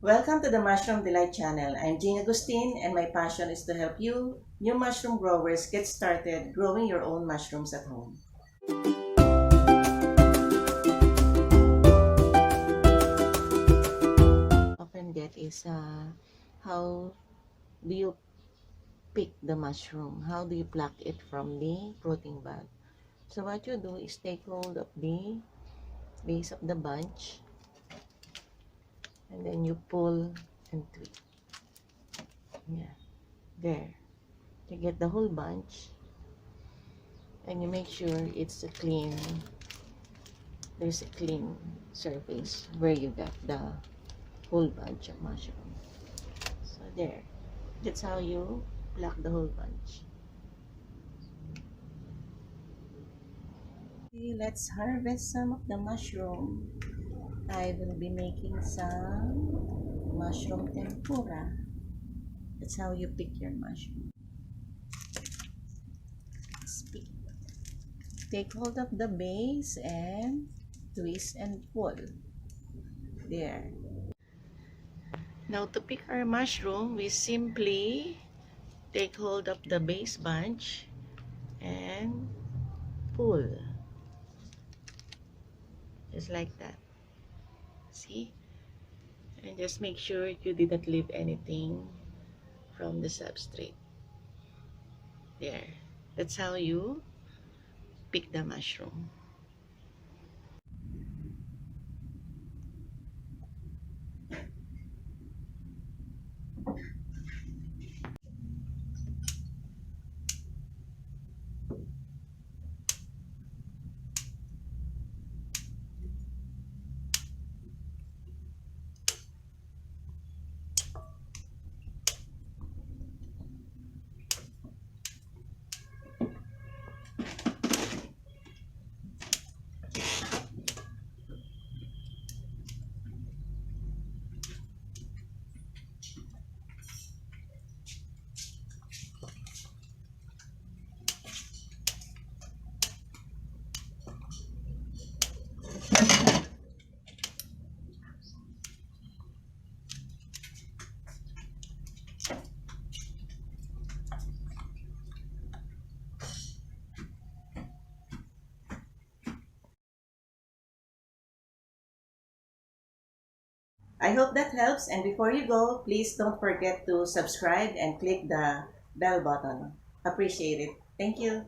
Welcome to the Mushroom Delight channel. I'm Jean Agustin and my passion is to help you, new mushroom growers, get started growing your own mushrooms at home. Often get is how do you pick the mushroom? How do you pluck it from the fruiting bud? So what you do is take hold of the base of the bunch and then you pull and tweak. Yeah, there. You get the whole bunch and you make sure it's a clean, there's a clean surface where you got the whole bunch of mushroom. So there, that's how you pluck the whole bunch. Okay, let's harvest some of the mushroom. I will be making some mushroom tempura. That's how you pick your mushroom. Take hold of the base and twist and pull. There. Now to pick our mushroom, we simply take hold of the base bunch and pull. Just like that. See? And just make sure you didn't leave anything from the substrate. There. That's how you pick the mushroom. I hope that helps, and before you go, please don't forget to subscribe and click the bell button. Appreciate it. Thank you.